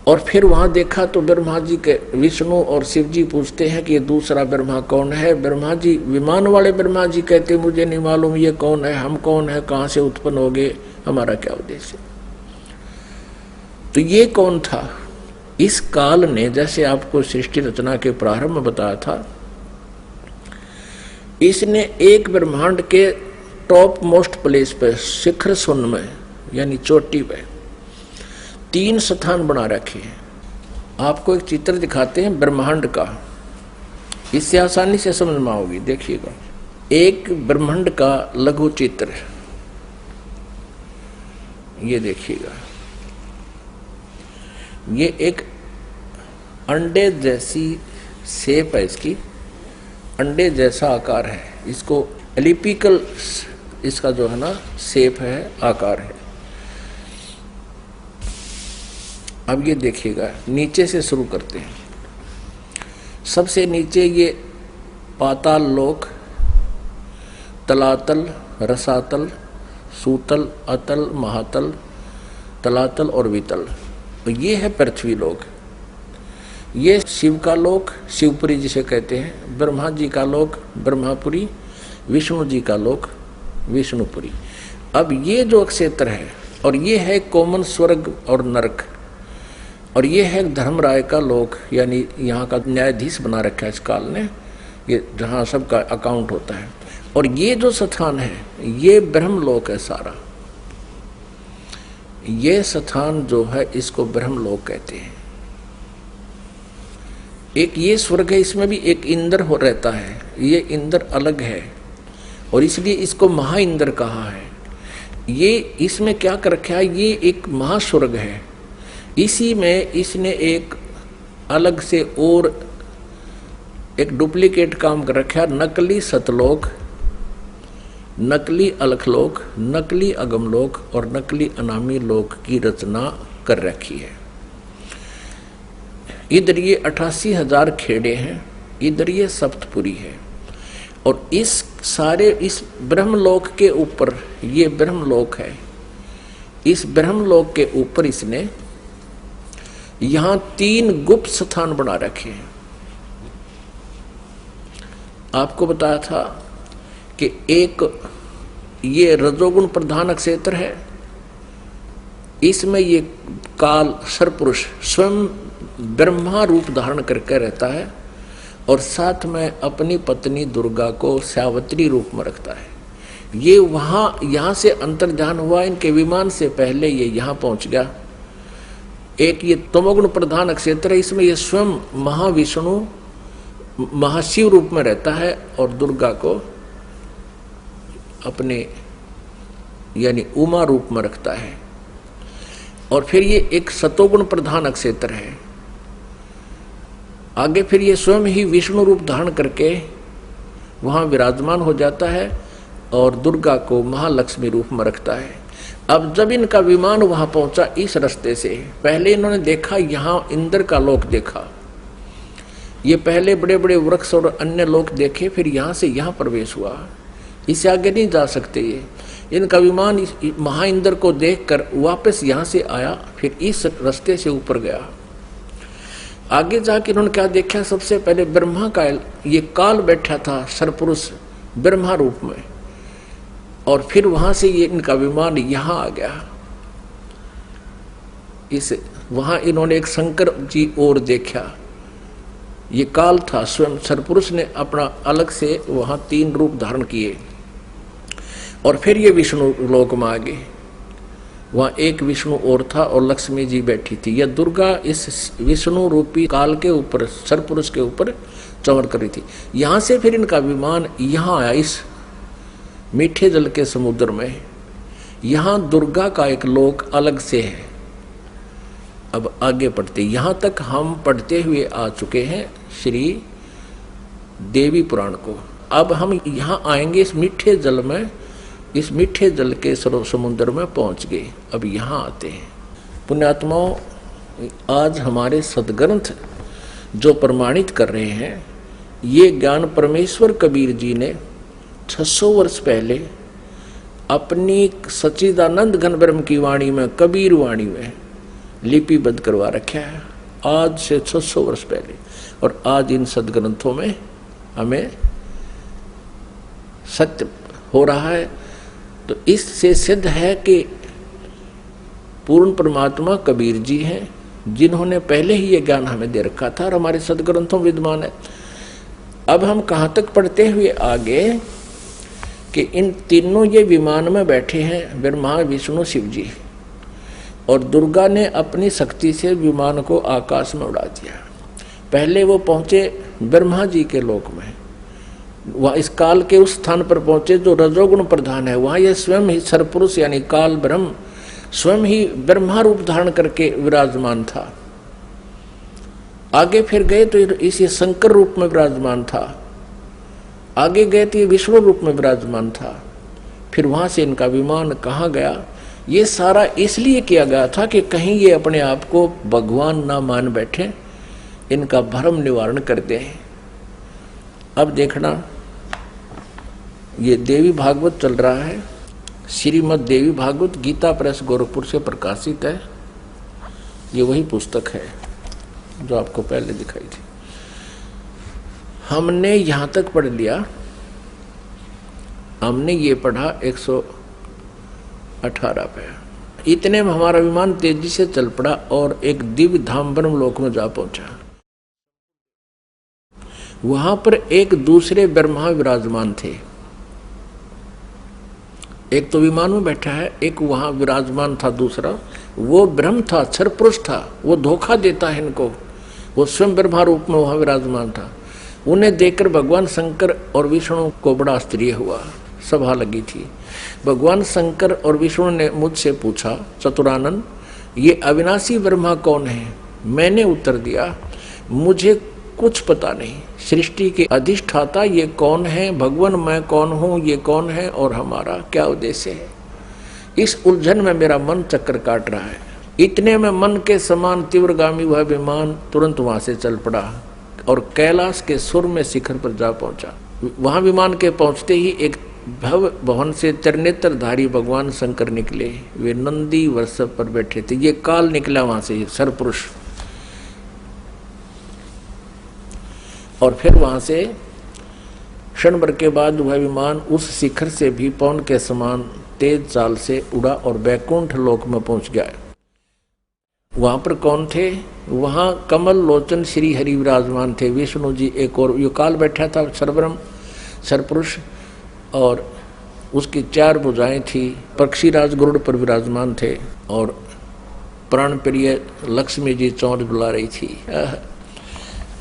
और फिर वहां देखा तो ब्रह्मा जी के विष्णु और शिव जी पूछते हैं कि ये दूसरा ब्रह्मा कौन है? ब्रह्मा जी, विमान वाले ब्रह्मा जी कहते मुझे नहीं मालूम ये कौन है, हम कौन है, कहां से उत्पन्न हो गए, हमारा क्या उद्देश्य? तो ये कौन था? इस काल ने, जैसे आपको सृष्टि रचना के प्रारंभ में बताया था, इसने एक ब्रह्मांड के टॉप मोस्ट प्लेस पे, शिखर सुन में यानी चोटी पे 3 स्थान बना रखे हैं। आपको एक चित्र दिखाते हैं ब्रह्मांड का, इससे आसानी से समझ में आओगी। देखिएगा, एक ब्रह्मांड का लघु चित्र, ये देखिएगा, ये एक अंडे जैसी शेप है, इसकी अंडे जैसा आकार है। इसको एलिपिकल इसका जो है ना शेप है, आकार है। अब ये देखिएगा, नीचे से शुरू करते हैं। सबसे नीचे ये पाताल लोक, तलातल, रसातल, सूतल, अतल, महातल, तलातल और वितल, ये है पृथ्वी लोक। ये शिव का लोक, शिवपुरी जिसे कहते हैं, ब्रह्मा जी का लोक ब्रह्मापुरी, विष्णु जी का लोक विष्णुपुरी। अब ये जो क्षेत्र है, और ये है कॉमन स्वर्ग और नरक, और ये है धर्मराय का लोक, यानी यहाँ का न्यायाधीश बना रखा है इस काल ने, ये जहाँ सबका अकाउंट होता है। और ये जो स्थान है ये ब्रह्मलोक है सारा। ये स्थान जो है इसको ब्रह्मलोक कहते हैं। एक ये स्वर्ग है, इसमें भी एक इंद्र हो रहता है, ये इंद्र अलग है और इसलिए इसको महा इंद्र कहा है। ये इसमें क्या कर रखा है, ये एक महास्वर्ग है। इसी में इसने एक अलग से और एक डुप्लीकेट काम कर रखा है, नकली सतलोक, नकली अलखलोक, नकली अगमलोक और नकली अनामी लोक की रचना कर रखी है। इधर ये 88,000 खेड़े हैं, इधर ये सप्तपुरी है। और इस सारे इस ब्रह्मलोक के ऊपर, ये ब्रह्मलोक है, इस ब्रह्मलोक के ऊपर इसने यहां 3 गुप्त स्थान बना रखे हैं। आपको बताया था कि एक ये रजोगुण प्रधान क्षेत्र है, इसमें ये काल सरपुरुष स्वयं ब्रह्मा रूप धारण करके रहता है और साथ में अपनी पत्नी दुर्गा को सावित्री रूप में रखता है। ये यहाँ से अंतर्ध्यान हुआ, इनके विमान से पहले ये यहाँ पहुंच गया। एक ये तमोगुण प्रधान क्षेत्र है, इसमें ये स्वयं महाविष्णु महाशिव रूप में रहता है और दुर्गा को अपने यानी उमा रूप में रखता है। और फिर ये एक सतोगुण प्रधान क्षेत्र है। आगे फिर ये स्वयं ही विष्णु रूप धारण करके वहाँ विराजमान हो जाता है और दुर्गा को महालक्ष्मी रूप में रखता है। अब जब इनका विमान वहाँ पहुँचा इस रास्ते से, पहले इन्होंने देखा यहाँ इंद्र का लोक देखा, ये पहले बड़े बड़े वृक्ष और अन्य लोक देखे, फिर यहाँ से यहाँ प्रवेश हुआ। इससे आगे नहीं जा सकते ये। इनका विमान महा इंद्र को देखकर वापस यहाँ से आया, फिर इस रास्ते से ऊपर गया। आगे जाके इन्होंने क्या देखा, सबसे पहले ब्रह्मा का ये काल बैठा था सरपुरुष ब्रह्मा रूप में, और फिर वहां से ये इनका विमान यहाँ आ गया। इस वहां इन्होंने एक शंकर जी और देखा, ये काल था स्वयं सरपुरुष ने अपना अलग से वहां 3 रूप धारण किए। और फिर ये विष्णु लोक में आ गए, वहाँ एक विष्णु और था और लक्ष्मी जी बैठी थी। यह दुर्गा इस विष्णु रूपी काल के ऊपर, सरपुरुष के ऊपर चमर कर रही थी। यहाँ से फिर इनका विमान यहाँ आया, इस मीठे जल के समुद्र में। यहाँ दुर्गा का एक लोक अलग से है। अब आगे पढ़ते, यहाँ तक हम पढ़ते हुए आ चुके हैं श्री देवी पुराण को। अब हम यहाँ आएंगे इस मीठे जल में, इस मीठे जल के समुद्र में पहुंच गए। अब यहाँ आते हैं पुण्यात्माओं, आज हमारे सदग्रंथ जो प्रमाणित कर रहे हैं, ये ज्ञान परमेश्वर कबीर जी ने 600 वर्ष पहले अपनी सच्चिदानंद घन ब्रह्म की वाणी में, कबीर वाणी में लिपिबद्ध करवा रखा है, आज से 600 वर्ष पहले। और आज इन सदग्रंथों में हमें सत्य हो रहा है। तो इससे सिद्ध है कि पूर्ण परमात्मा कबीर जी हैं, जिन्होंने पहले ही ये ज्ञान हमें दे रखा था और हमारे सदग्रंथों विद्यमान है। अब हम कहाँ तक पढ़ते हुए आगे कि इन तीनों ये विमान में बैठे हैं, ब्रह्मा विष्णु शिव जी, और दुर्गा ने अपनी शक्ति से विमान को आकाश में उड़ा दिया। पहले वो पहुँचे ब्रह्मा जी के लोक में, वह इस काल के उस स्थान पर पहुंचे जो रजोगुण प्रधान है। वहां यह स्वयं ही सरपुरुष यानी काल ब्रह्म स्वयं ही ब्रह्मा रूप धारण करके विराजमान था। आगे फिर गए तो इस शंकर रूप में विराजमान था। आगे गए तो ये विष्णु रूप में विराजमान था। फिर वहां से इनका विमान कहाँ गया, ये सारा इसलिए किया गया था कि कहीं ये अपने आप को भगवान ना मान बैठे, इनका भ्रम निवारण कर दे। अब देखना, ये देवी भागवत चल रहा है, श्रीमद् देवी भागवत, गीता प्रेस गोरखपुर से प्रकाशित है। ये वही पुस्तक है जो आपको पहले दिखाई थी। हमने यहां तक पढ़ लिया, हमने ये पढ़ा 118 पे। इतने में हमारा विमान तेजी से चल पड़ा और एक दिव्य धाम ब्रह्म लोक में जा पहुंचा। वहां पर एक दूसरे ब्रह्मा विराजमान थे। एक तो विमान में बैठा है, एक वहां विराजमान था दूसरा, वो ब्रह्म था, क्षर पुरुष था, वो धोखा देता है इनको, वो स्वयं ब्रह्मा रूप में वहां विराजमान था। उन्हें देखकर भगवान शंकर और विष्णु को बड़ा आश्चर्य हुआ। सभा लगी थी। भगवान शंकर और विष्णु ने मुझसे पूछा, चतुरानन, ये अविनाशी ब्रह्मा कौन है? मैंने उत्तर दिया, मुझे कुछ पता नहीं। सृष्टि के अधिष्ठाता ये कौन है? भगवान मैं कौन हूँ? ये कौन है? और हमारा क्या उद्देश्य है? इस उलझन में मेरा मन चक्कर काट रहा है। इतने में मन के समान तीव्रगामी वह विमान तुरंत वहां से चल पड़ा और कैलाश के सुर में शिखर पर जा पहुंचा। वहां विमान के पहुंचते ही एक भव भवन से त्रिनेत्रधारी भगवान शंकर निकले। वे नंदी वृषभ पर बैठे थे। ये काल निकला वहां से, सरपुरुष। और फिर वहां से क्षण भर के बाद वह विमान उस शिखर से भी पवन के समान तेज चाल से उड़ा और बैकुंठ लोक में पहुंच गया। वहां पर कौन थे? वहां कमल लोचन श्री हरि विराजमान थे। विष्णु जी एक और युकाल बैठा था, सरब्रह्म सरपुरुष, और उसकी 4 भुजाएं थी। पक्षीराज गरुड़ पर विराजमान थे और प्राण प्रिय लक्ष्मी जी चौंच बुला रही थी।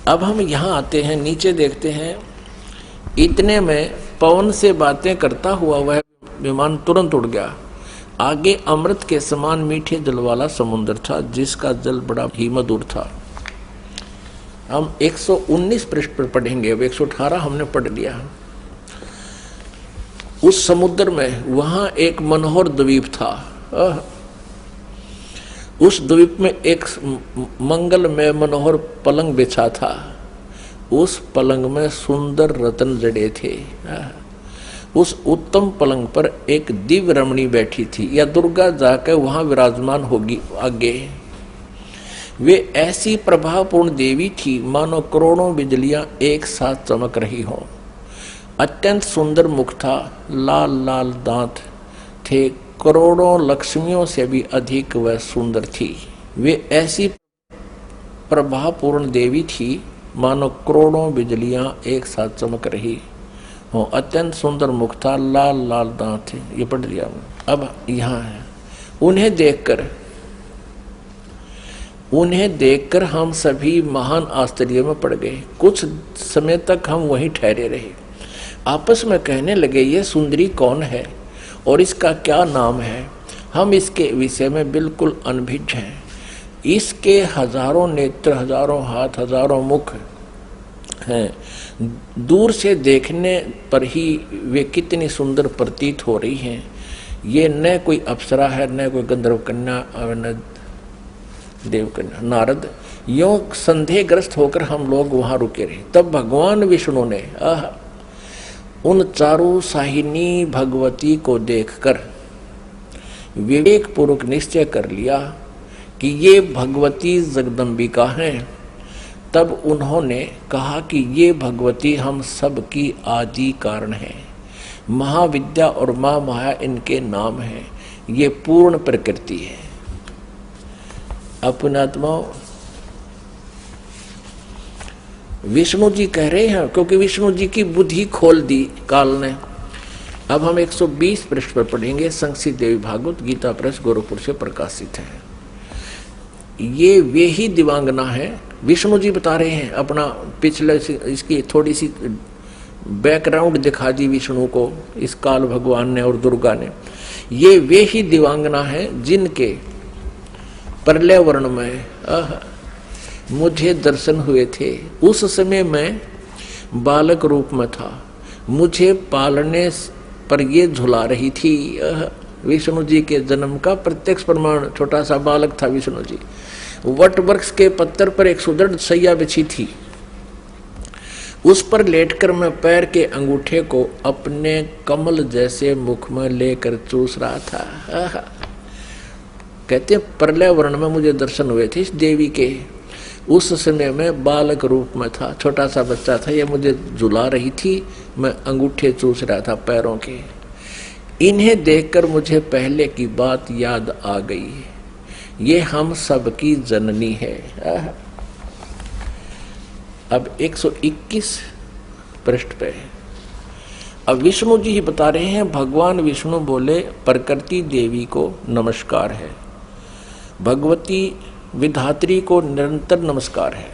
अब हम यहाँ आते हैं, नीचे देखते हैं। इतने में पवन से बातें करता हुआ वह विमान तुरंत उड़ गया। आगे अमृत के समान मीठे जल वाला समुद्र था, जिसका जल बड़ा ही मधुर था। हम 119 पृष्ठ पर पढ़ेंगे, अब 118 हमने पढ़ लिया। उस समुद्र में वहां एक मनोहर द्वीप था। उस द्वीप में एक मंगल में मनोहर पलंग बिछा था। उस पलंग में सुंदर रत्न जड़े थे। उस उत्तम पलंग पर एक दिव्य रमणी बैठी थी, या दुर्गा जाकर वहां विराजमान होगी आगे। वे ऐसी प्रभावपूर्ण देवी थी मानो करोड़ों बिजलियां एक साथ चमक रही हों। अत्यंत सुंदर मुख था, लाल लाल दांत थे, करोड़ों लक्ष्मियों से भी अधिक वह सुंदर थी। वे ऐसी प्रभावपूर्ण देवी थी मानो करोड़ों बिजलियां एक साथ चमक रही हो। अत्यंत सुंदर मुख था, लाल लाल दांत थे। ये पढ़ लिया। अब यहाँ है, उन्हें देखकर हम सभी महान आश्चर्य में पड़ गए। कुछ समय तक हम वहीं ठहरे रहे। आपस में कहने लगे, ये सुंदरी कौन है और इसका क्या नाम है? हम इसके विषय में बिल्कुल अनभिज्ञ हैं। इसके हजारों नेत्र, हजारों हाथ, हजारों मुख हैं। दूर से देखने पर ही वे कितनी सुंदर प्रतीत हो रही हैं। ये न कोई अप्सरा है, न कोई गंधर्व कन्या, न देव कन्या। नारद यों संदेहग्रस्त होकर हम लोग वहां रुके रहे। तब भगवान विष्णु ने उन चारों साहिनी भगवती को देखकर विवेक पूर्वक निश्चय कर लिया कि ये भगवती जगदम्बिका हैं। तब उन्होंने कहा कि ये भगवती हम सब की आदि कारण है। महाविद्या और मां माया इनके नाम हैं। ये पूर्ण प्रकृति है। अपने आत्माओं, विष्णु जी कह रहे हैं, क्योंकि विष्णु जी की बुद्धि खोल दी काल ने। अब हम 120 पृष्ठ पर पढ़ेंगे। संक्षिप्त देवी भागवत, गीता प्रेस गोरखपुर से प्रकाशित है। ये वे ही दिवांगना है। विष्णु जी बता रहे हैं अपना पिछले, इसकी थोड़ी सी बैकग्राउंड दिखा दी विष्णु को, इस काल भगवान ने और दुर्गा ने। ये वे ही दिवांगना है जिनके प्रलय वर्ण में मुझे दर्शन हुए थे। उस समय मैं बालक रूप में था। मुझे पालने पर ये झुला रही थी। विष्णु जी के जन्म का प्रत्यक्ष प्रमाण, छोटा सा बालक था विष्णु जी। वट वृक्ष के पत्थर पर एक सुदृढ़ सैया बिछी थी, उस पर लेटकर मैं पैर के अंगूठे को अपने कमल जैसे मुख में लेकर चूस रहा था। कहते हैं प्रलय वर्ण में मुझे दर्शन हुए थे इस देवी के। उस समय में बालक रूप में था, छोटा सा बच्चा था, ये मुझे झुला रही थी, मैं अंगूठे चूस रहा था पैरों के। इन्हें देखकर मुझे पहले की बात याद आ गई, ये हम सब की जननी है। अब 121 पृष्ठ पे अब विष्णु जी ही बता रहे हैं। भगवान विष्णु बोले, प्रकृति देवी को नमस्कार है, भगवती विधात्री को निरंतर नमस्कार है।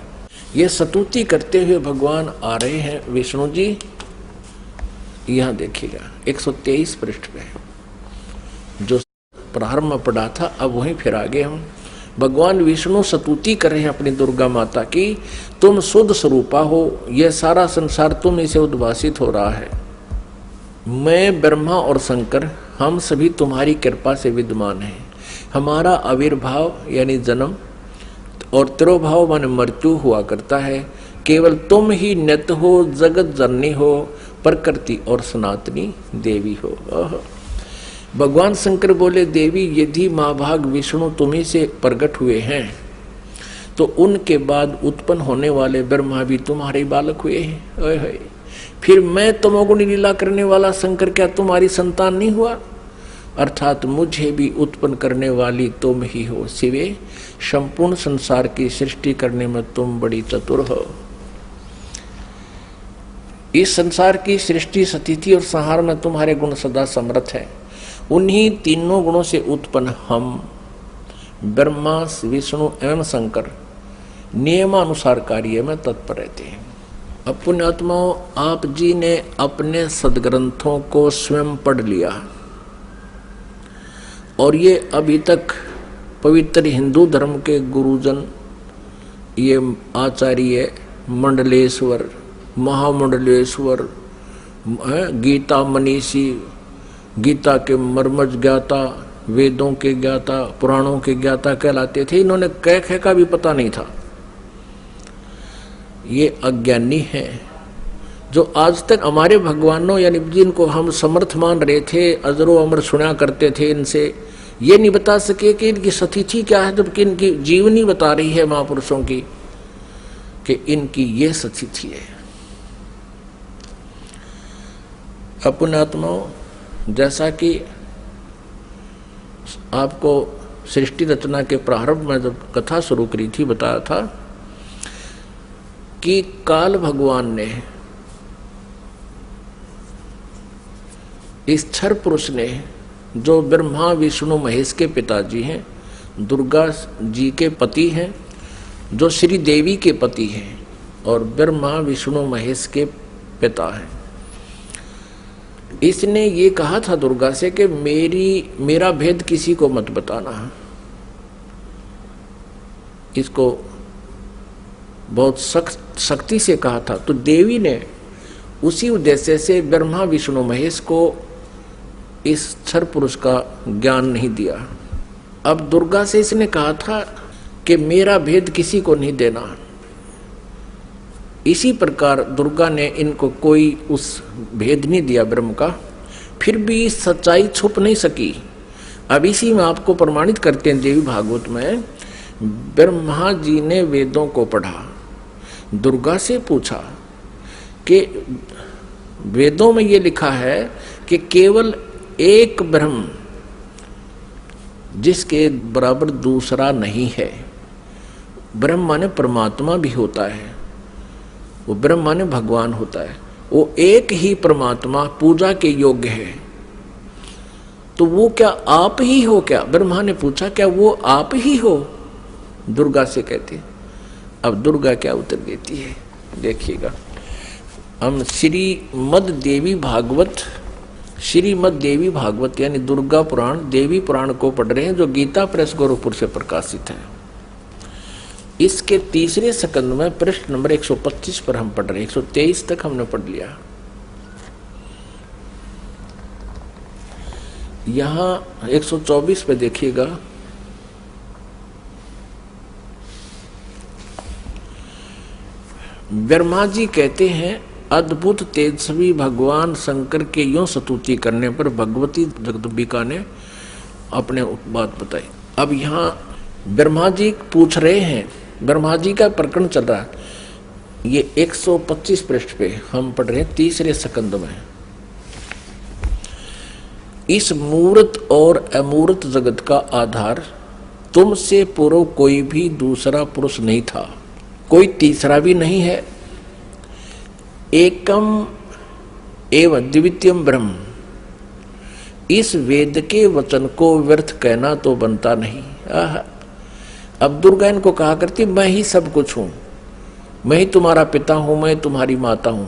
ये स्तुति करते हुए भगवान आ रहे हैं विष्णु जी। यहां देखिएगा 123 पृष्ठ पे जो प्रारंभ में पढ़ा था, अब वहीं फिर आगे हम। भगवान विष्णु स्तुति कर रहे हैं अपनी दुर्गा माता की, तुम शुद्ध स्वरूपा हो, यह सारा संसार तुम इसे उद्भासित हो रहा है। मैं ब्रह्मा और शंकर हम सभी तुम्हारी कृपा से विद्यमान हैं। हमारा आविर्भाव यानी जन्म और तिरोभाव माने मृत्यु हुआ करता है। केवल तुम ही नित्य हो, जगत जननी हो, प्रकृति और सनातनी देवी हो। भगवान शंकर बोले, देवी यदि महाभाग विष्णु तुम्ही से प्रकट हुए हैं तो उनके बाद उत्पन्न होने वाले ब्रह्मा भी तुम्हारे बालक हुए हैं। फिर मैं तमोगुणी लीला करने वाला शंकर क्या तुम्हारी संतान नहीं हुआ? अर्थात मुझे भी उत्पन्न करने वाली तुम ही हो। शिवे, संपूर्ण संसार की सृष्टि करने में तुम बड़ी चतुर हो। इस संसार की सृष्टि, स्थिति और संहार में तुम्हारे गुण सदा समर्थ है। उन्हीं तीनों गुणों से उत्पन्न हम ब्रह्मा, विष्णु एवं शंकर नियमानुसार कार्य में तत्पर रहते हैं। अब पुण्यात्माओं, आप जी ने अपने सदग्रंथों को स्वयं पढ़ लिया और ये अभी तक पवित्र हिंदू धर्म के गुरुजन, ये आचार्य मंडलेश्वर, महामंडलेश्वर, गीता मनीषी, गीता के मर्मज ज्ञाता, वेदों के ज्ञाता, पुराणों के ज्ञाता कहलाते थे। इन्होंने कह कह का भी पता नहीं था। ये अज्ञानी हैं जो आज तक हमारे भगवानों यानी जिनको हम समर्थ मान रहे थे, अजरो अमर सुना करते थे, इनसे ये नहीं बता सके कि इनकी स्थिति क्या है, जबकि इनकी जीवनी बता रही है महापुरुषों की कि इनकी ये स्थिति है। पुण्यात्माओं, जैसा कि आपको सृष्टि रचना के प्रारंभ में जब कथा शुरू करी थी बताया था कि काल भगवान ने, इस क्षर पुरुष ने, जो ब्रह्मा विष्णु महेश के पिताजी हैं, दुर्गा जी के पति हैं, जो श्री देवी के पति हैं और ब्रह्मा विष्णु महेश के पिता हैं, इसने ये कहा था दुर्गा से कि मेरा भेद किसी को मत बताना। इसको बहुत सख्ती से कहा था। तो देवी ने उसी उद्देश्य से ब्रह्मा विष्णु महेश को इस क्षर पुरुष का ज्ञान नहीं दिया। अब दुर्गा से इसने कहा था कि मेरा भेद किसी को नहीं देना। इसी प्रकार दुर्गा ने इनको कोई उस भेद नहीं दिया ब्रह्म का, फिर भी सच्चाई छुप नहीं सकी। अब इसी में आपको प्रमाणित करते हैं देवी भागवत में, ब्रह्मा जी ने वेदों को पढ़ा, दुर्गा से पूछा कि वेदों में ये लिखा है कि केवल एक ब्रह्म जिसके बराबर दूसरा नहीं है। ब्रह्म माने परमात्मा भी होता है, वो ब्रह्म माने भगवान होता है, वो एक ही परमात्मा पूजा के योग्य है। तो वो क्या आप ही हो क्या? ब्रह्मा ने पूछा, क्या वो आप ही हो? दुर्गा से कहते। अब दुर्गा क्या उत्तर देती है देखिएगा। हम श्रीमद देवी भागवत यानी दुर्गा पुराण, देवी पुराण को पढ़ रहे हैं, जो गीता प्रेस गोरखपुर से प्रकाशित है। इसके तीसरे स्कंद में पृष्ठ नंबर 125 पर हम पढ़ रहे हैं। 123 तक हमने पढ़ लिया। यहाँ 124 पे देखिएगा, ब्रह्मा जी कहते हैं अद्भुत तेजस्वी भगवान शंकर के यूं स्तुति करने पर भगवती जगदम्बिका ने अपने बात बताई। अब यहाँ ब्रह्मा जी पूछ रहे हैं, ब्रह्मा जी का प्रकरण चल रहा है। ये 125 पृष्ठ पे हम पढ़ रहे हैं, तीसरे स्कंद में। इस मूर्त और अमूर्त जगत का आधार तुमसे पूर्व कोई भी दूसरा पुरुष नहीं था, कोई तीसरा भी नहीं है। एकम एवं द्वितीयम ब्रह्म, इस वेद के वचन को व्यर्थ कहना तो बनता नहीं। अब दुर्गा इनको कहा करती मैं ही सब कुछ हूं, मैं ही तुम्हारा पिता हूं, मैं तुम्हारी माता हूं।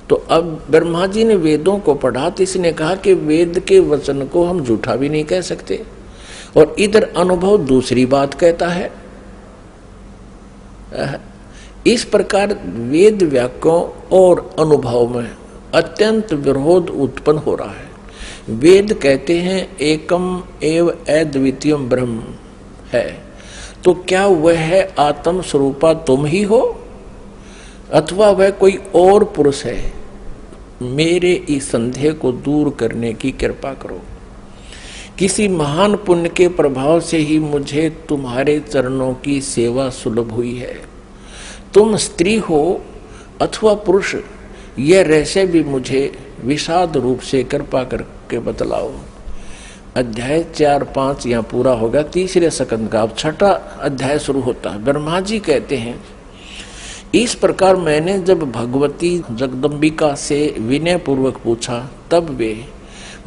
तो अब ब्रह्मा जी ने वेदों को पढ़ा तो इसने कहा कि वेद के वचन को हम झूठा भी नहीं कह सकते, और इधर अनुभव दूसरी बात कहता है। इस प्रकार वेद वाक्यों और अनुभव में अत्यंत विरोध उत्पन्न हो रहा है। वेद कहते हैं एकम एव अद्वितीयम ब्रह्म है, तो क्या वह है आत्म स्वरूपा तुम ही हो अथवा वह कोई और पुरुष है? मेरे इस संदेह को दूर करने की कृपा करो। किसी महान पुण्य के प्रभाव से ही मुझे तुम्हारे चरणों की सेवा सुलभ हुई है। तुम स्त्री हो अथवा पुरुष, यह रहस्य भी मुझे विषाद रूप से कृपा करके बतलाओ। अध्याय 4-5 यहाँ पूरा होगा, तीसरे स्कंद का अब छठा अध्याय शुरू होता है। ब्रह्मा जी कहते हैं इस प्रकार मैंने जब भगवती जगदम्बिका से विनय पूर्वक पूछा, तब वे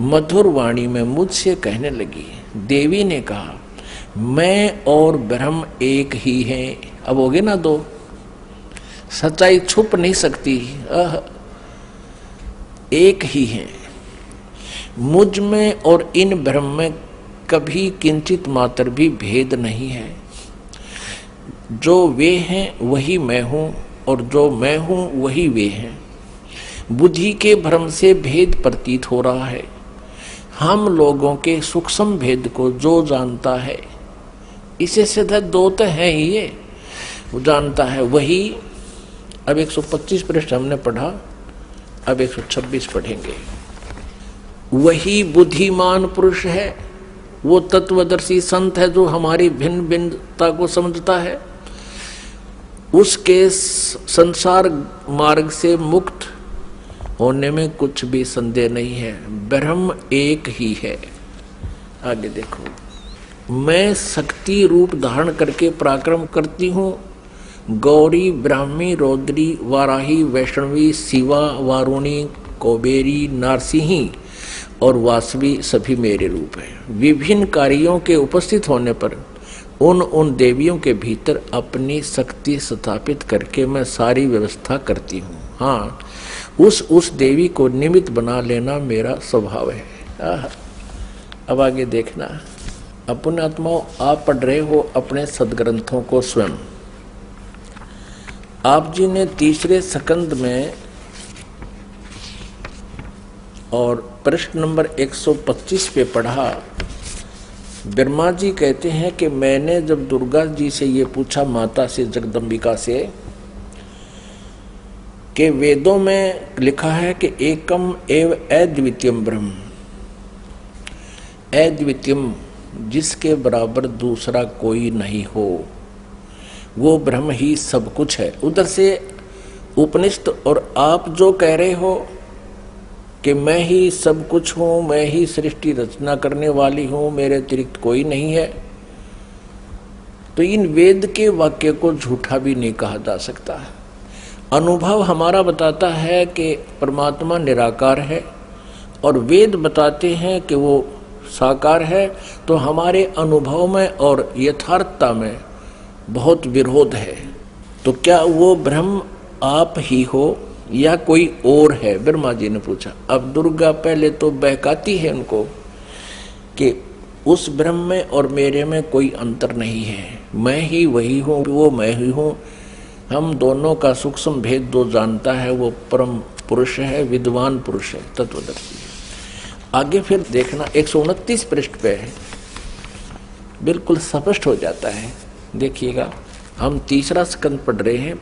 मधुर वाणी में मुझसे कहने लगी। देवी ने कहा मैं और ब्रह्म एक ही हैं। अब होगे ना दो, सच्चाई छुप नहीं सकती, एक ही हैं। मुझ में और इन ब्रह्म में कभी किंचित मात्र भी भेद नहीं है। जो वे हैं वही मैं हूं और जो मैं हूं वही वे हैं। बुद्धि के भ्रम से भेद प्रतीत हो रहा है। हम लोगों के सूक्ष्म भेद को जो जानता है, इसे सीधा दो तो है ही, ये वो जानता है वही। अब 125 पृष्ठ हमने पढ़ा, अब 126 पढ़ेंगे। वही बुद्धिमान पुरुष है, वो तत्वदर्शी संत है जो हमारी भिन्न भिन्नता को समझता है। उसके संसार मार्ग से मुक्त होने में कुछ भी संदेह नहीं है। ब्रह्म एक ही है। आगे देखो, मैं शक्ति रूप धारण करके पराक्रम करती हूँ। गौरी, ब्राह्मी, रौद्री, वाराही, वैष्णवी, शिवा, वारुणी, कुबेरी, नारसिंही और वासवी सभी मेरे रूप हैं। विभिन्न कार्यों के उपस्थित होने पर उन देवियों के भीतर अपनी शक्ति स्थापित करके मैं सारी व्यवस्था करती हूँ। हाँ, उस देवी को निमित्त बना लेना मेरा स्वभाव है। अब आगे देखना। अपने आत्माओं, आप पढ़ रहे हो अपने सदग्रंथों को स्वयं। आप जी ने तीसरे स्कंद में और प्रश्न नंबर 125 पे पढ़ा। ब्रह्मा जी कहते हैं कि मैंने जब दुर्गा जी से ये पूछा, माता से, जगदम्बिका से, कि वेदों में लिखा है कि एकम एव अद्वितीयम ब्रह्म, अद्वितीयम जिसके बराबर दूसरा कोई नहीं हो, वो ब्रह्म ही सब कुछ है। उधर से उपनिषद और आप जो कह रहे हो कि मैं ही सब कुछ हूँ, मैं ही सृष्टि रचना करने वाली हूँ, मेरे अतिरिक्त कोई नहीं है, तो इन वेद के वाक्य को झूठा भी नहीं कहा जा सकता। अनुभव हमारा बताता है कि परमात्मा निराकार है और वेद बताते हैं कि वो साकार है, तो हमारे अनुभव में और यथार्थता में बहुत विरोध है। तो क्या वो ब्रह्म आप ही हो या कोई और है? ब्रह्मा जी ने पूछा। अब दुर्गा पहले तो बहकाती है उनको कि उस ब्रह्म में और मेरे में कोई अंतर नहीं है, मैं ही वही हूँ, वो मैं ही हूँ। हम दोनों का सूक्ष्म भेद जो जानता है वो परम पुरुष है, विद्वान पुरुष है, तत्वदर्शी है। आगे फिर देखना 129 पृष्ठ पे है, बिल्कुल स्पष्ट हो जाता है। देखिएगा, हम तीसरा स्कंद पढ़ रहे हैं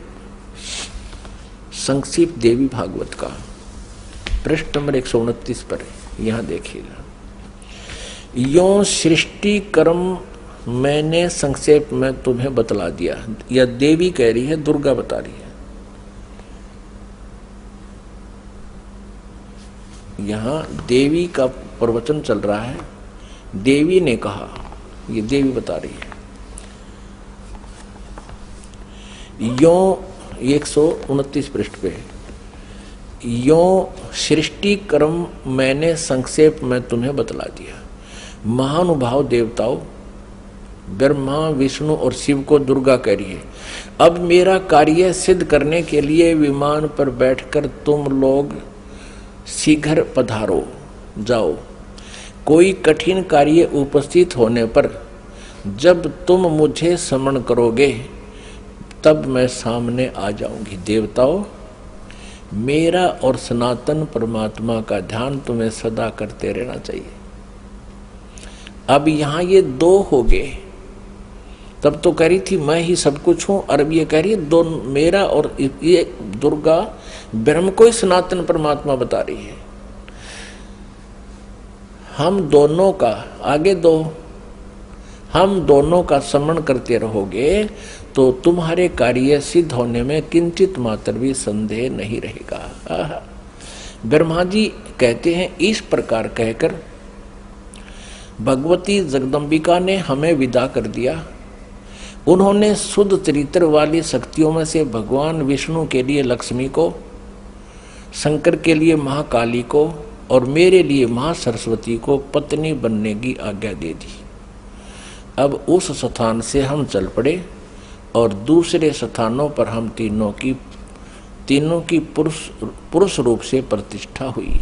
संक्षिप्त देवी भागवत का, पृष्ठ नंबर 129 पर है। यहां देखिएगा, यो सृष्टि कर्म मैंने संक्षेप में तुम्हें बतला दिया। यह देवी कह रही है, दुर्गा बता रही है। यहां देवी का प्रवचन चल रहा है, देवी ने कहा, ये देवी बता रही है। यो 129 पृष्ठ पे, यो सृष्टि कर्म मैंने संक्षेप में तुम्हें बतला दिया। महानुभाव देवताओं, ब्रह्मा विष्णु और शिव को दुर्गा कह रही है, अब मेरा कार्य सिद्ध करने के लिए विमान पर बैठकर तुम लोग शीघ्र पधारो जाओ। कोई कठिन कार्य उपस्थित होने पर जब तुम मुझे स्मरण करोगे तब मैं सामने आ जाऊंगी। देवताओं, मेरा और सनातन परमात्मा का ध्यान तुम्हें सदा करते रहना चाहिए। अब यहां ये दो हो गए, तब तो कह रही थी मैं ही सब कुछ हूं, और अब ये कह रही है दो, मेरा और ये दुर्गा ब्रह्म को ही सनातन परमात्मा बता रही है। हम दोनों का आगे दो, हम दोनों का स्मरण करते रहोगे तो तुम्हारे कार्य सिद्ध होने में किंचित मात्र भी संदेह नहीं रहेगा। ब्रह्मा जी कहते हैं, इस प्रकार कहकर भगवती जगदम्बिका ने हमें विदा कर दिया। उन्होंने शुद्ध चरित्र वाली शक्तियों में से भगवान विष्णु के लिए लक्ष्मी को, शंकर के लिए महाकाली को और मेरे लिए महासरस्वती को पत्नी बनने की आज्ञा दे दी। अब उस स्थान से हम चल पड़े और दूसरे स्थानों पर हम तीनों की पुरुष रूप से प्रतिष्ठा हुई।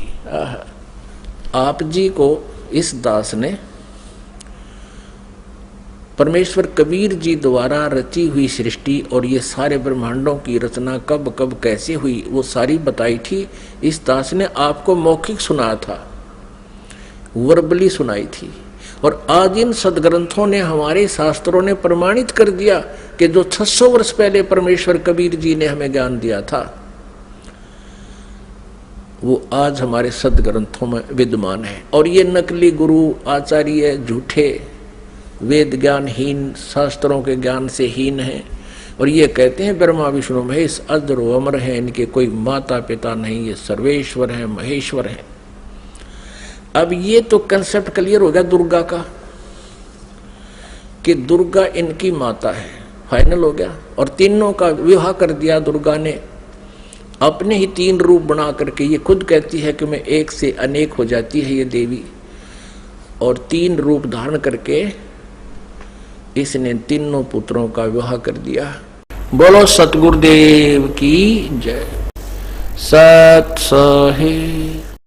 आप जी को इस दास ने परमेश्वर कबीर जी द्वारा रची हुई सृष्टि और ये सारे ब्रह्मांडों की रचना कब कब कैसे हुई वो सारी बताई थी। इस दास ने आपको मौखिक सुनाया था, वर्बली सुनाई थी, और आज इन सदग्रंथों ने, हमारे शास्त्रों ने प्रमाणित कर दिया कि जो 600 वर्ष पहले परमेश्वर कबीर जी ने हमें ज्ञान दिया था वो आज हमारे सदग्रंथों में विद्यमान है। और ये नकली गुरु आचार्य झूठे, वेद ज्ञानहीन, शास्त्रों के ज्ञान से हीन है, और ये कहते हैं ब्रह्मा विष्णु महेश अजर अमर है, इनके कोई माता पिता नहीं, ये सर्वेश्वर है, महेश्वर है। अब ये तो कंसेप्ट क्लियर हो गया दुर्गा का कि दुर्गा इनकी माता है, फाइनल हो गया। और तीनों का विवाह कर दिया दुर्गा ने, अपने ही 3 रूप बना करके। ये खुद कहती है कि मैं एक से अनेक हो जाती है ये देवी, और 3 रूप धारण करके इसने तीनों पुत्रों का विवाह कर दिया। बोलो सतगुरुदेव की जय। सत है।